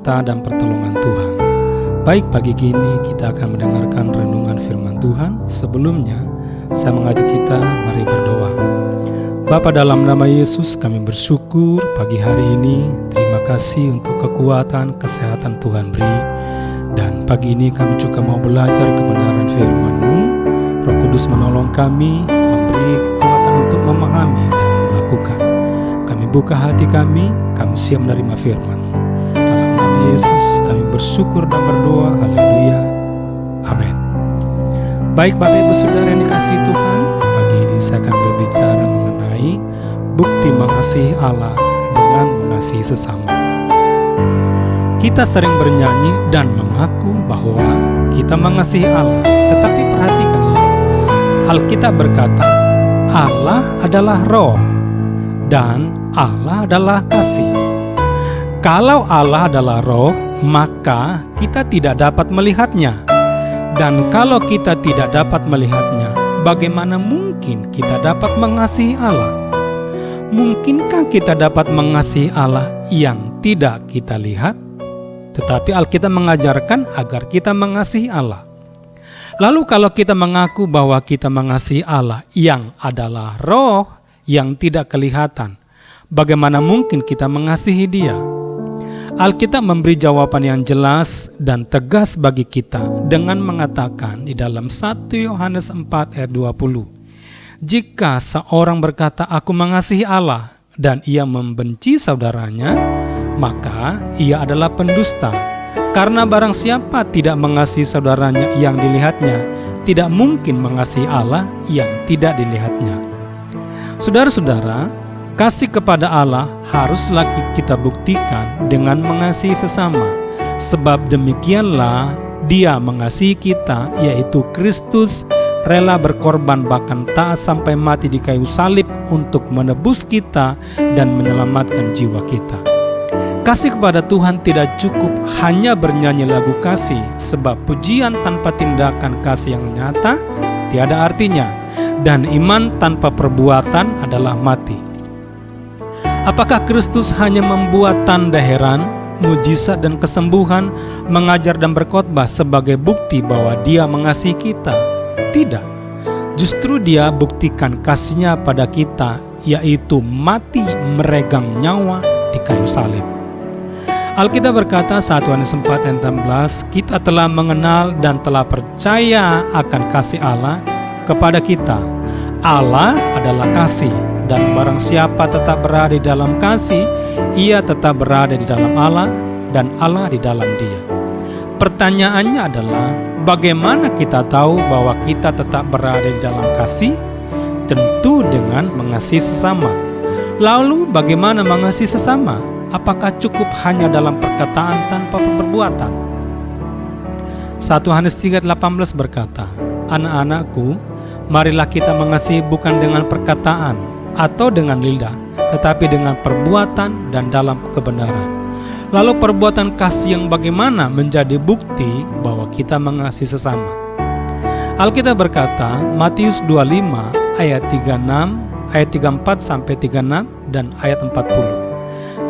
serta dan pertolongan Tuhan. Baik, pagi kini kita akan mendengarkan renungan firman Tuhan. Sebelumnya, saya mengajak kita mari berdoa. Bapa, dalam nama Yesus kami bersyukur pagi hari ini. Terima kasih untuk kekuatan, kesehatan Tuhan beri. Dan pagi ini kami juga mau belajar kebenaran firman-Mu. Roh Kudus menolong kami, memberi kekuatan untuk memahami dan melakukan. Kami buka hati kami siap menerima firman-Mu. Dalam nama Yesus kami bersyukur dan berdoa. Haleluya. Amin. Baik Bapak Ibu Saudara yang dikasihi Tuhan, pagi ini saya akan berbicara mengenai bukti mengasihi Allah dengan mengasihi sesama. Kita sering bernyanyi dan mengaku bahwa kita mengasihi Allah, tetapi perhatikanlah, Alkitab berkata, Allah adalah roh dan Allah adalah kasih. Kalau Allah adalah roh, maka kita tidak dapat melihatnya. Dan kalau kita tidak dapat melihatnya, bagaimana mungkin kita dapat mengasihi Allah? Mungkinkah kita dapat mengasihi Allah yang tidak kita lihat? Tetapi Alkitab mengajarkan agar kita mengasihi Allah. Lalu kalau kita mengaku bahwa kita mengasihi Allah yang adalah roh yang tidak kelihatan, bagaimana mungkin kita mengasihi Dia? Alkitab memberi jawaban yang jelas dan tegas bagi kita dengan mengatakan di dalam 1 Yohanes 4 ayat 20, jika seorang berkata aku mengasihi Allah dan ia membenci saudaranya, maka ia adalah pendusta. Karena barang siapa tidak mengasihi saudaranya yang dilihatnya, tidak mungkin mengasihi Allah yang tidak dilihatnya. Saudara-saudara, kasih kepada Allah haruslah kita buktikan dengan mengasihi sesama. Sebab demikianlah Dia mengasihi kita, yaitu Kristus rela berkorban bahkan taat sampai mati di kayu salib untuk menebus kita dan menyelamatkan jiwa kita. Kasih kepada Tuhan tidak cukup hanya bernyanyi lagu kasih, sebab pujian tanpa tindakan kasih yang nyata tiada artinya, dan iman tanpa perbuatan adalah mati. Apakah Kristus hanya membuat tanda heran, mujizat dan kesembuhan, mengajar dan berkhotbah sebagai bukti bahwa Dia mengasihi kita? Tidak. Justru Dia buktikan kasih-Nya pada kita, yaitu mati meregang nyawa di kayu salib. Alkitab berkata 1 Yohanes 4 ayat 16, kita telah mengenal dan telah percaya akan kasih Allah kepada kita. Allah adalah kasih, dan barang siapa tetap berada di dalam kasih, ia tetap berada di dalam Allah dan Allah di dalam dia. Pertanyaannya adalah, bagaimana kita tahu bahwa kita tetap berada di dalam kasih? Tentu dengan mengasihi sesama. Lalu bagaimana mengasihi sesama? Apakah cukup hanya dalam perkataan tanpa perbuatan? 1 Yohanes 3:18 berkata, anak-anakku, marilah kita mengasihi bukan dengan perkataan atau dengan lidah, tetapi dengan perbuatan dan dalam kebenaran. Lalu perbuatan kasih yang bagaimana menjadi bukti bahwa kita mengasihi sesama? Alkitab berkata, Matius 25 ayat 36, ayat 34 sampai 36 dan ayat 40.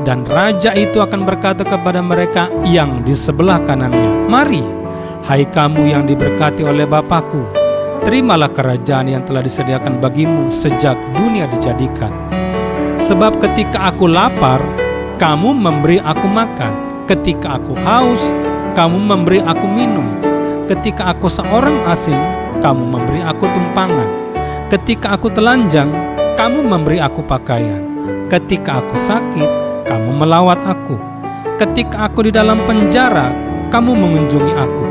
Dan raja itu akan berkata kepada mereka yang di sebelah kanannya, mari, hai kamu yang diberkati oleh Bapa-Ku, terimalah kerajaan yang telah disediakan bagimu sejak dunia dijadikan. Sebab ketika aku lapar, kamu memberi aku makan. Ketika aku haus, kamu memberi aku minum. Ketika aku seorang asing, kamu memberi aku tumpangan. Ketika aku telanjang, kamu memberi aku pakaian. Ketika aku sakit, kamu melawat aku. Ketika aku di dalam penjara, kamu mengunjungi aku.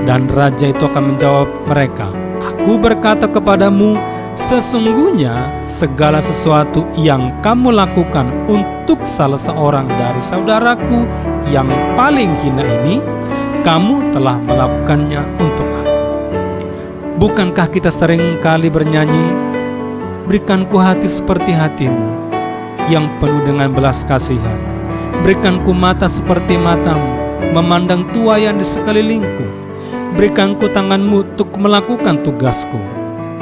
Dan raja itu akan menjawab mereka, aku berkata kepadamu, sesungguhnya segala sesuatu yang kamu lakukan untuk salah seorang dari saudaraku yang paling hina ini, kamu telah melakukannya untuk aku. Bukankah kita sering kali bernyanyi, berikanku hati seperti hatimu, yang penuh dengan belas kasihan. Berikanku mata seperti matamu, memandang tuayan di sekelilingku. Berikanku tanganmu untuk melakukan tugasku.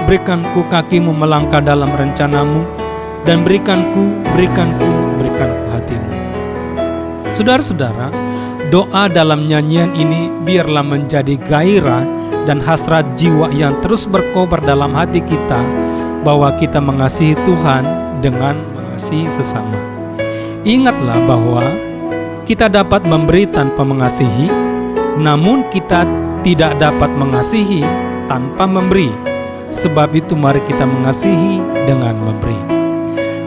Berikanku kakimu melangkah dalam rencanamu, dan berikanku hatimu. Saudara-saudara, doa dalam nyanyian ini biarlah menjadi gairah dan hasrat jiwa yang terus berkobar dalam hati kita, bahwa kita mengasihi Tuhan dengan mengasihi sesama. Ingatlah bahwa kita dapat memberi tanpa mengasihi, namun kita tidak dapat mengasihi tanpa memberi. Sebab itu mari kita mengasihi dengan memberi.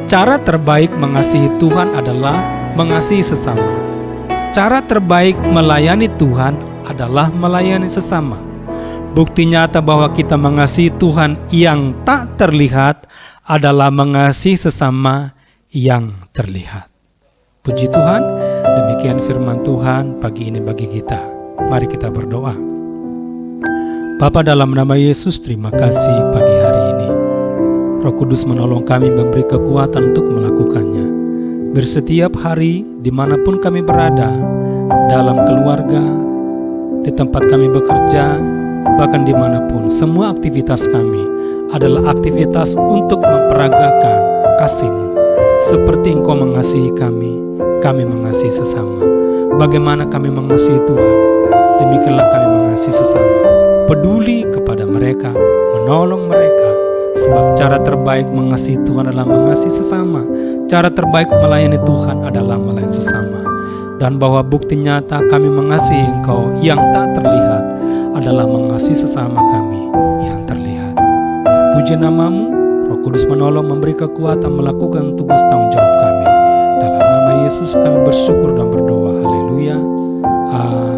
Cara terbaik mengasihi Tuhan adalah mengasihi sesama. Cara terbaik melayani Tuhan adalah melayani sesama. Bukti nyata bahwa kita mengasihi Tuhan yang tak terlihat adalah mengasihi sesama yang terlihat. Puji Tuhan, demikian firman Tuhan pagi ini bagi kita. Mari kita berdoa. Bapa, dalam nama Yesus, terima kasih pagi hari ini. Roh Kudus menolong kami, memberi kekuatan untuk melakukannya. Bersetiap hari, dimanapun kami berada, dalam keluarga, di tempat kami bekerja, bahkan dimanapun, semua aktivitas kami adalah aktivitas untuk memperagakan kasih-Mu. Seperti Engkau mengasihi kami mengasihi sesama. Bagaimana kami mengasihi Tuhan, demikianlah kami mengasihi sesama. Peduli kepada mereka, menolong mereka. Sebab cara terbaik mengasihi Tuhan adalah mengasihi sesama. Cara terbaik melayani Tuhan adalah melayani sesama. Dan bahwa bukti nyata kami mengasihi Engkau yang tak terlihat adalah mengasihi sesama kami yang terlihat. Terpuji nama-Mu, Roh Kudus menolong, memberi kekuatan melakukan tugas tanggung jawab kami. Dalam nama Yesus kami bersyukur dan berdoa. Haleluya. Amin.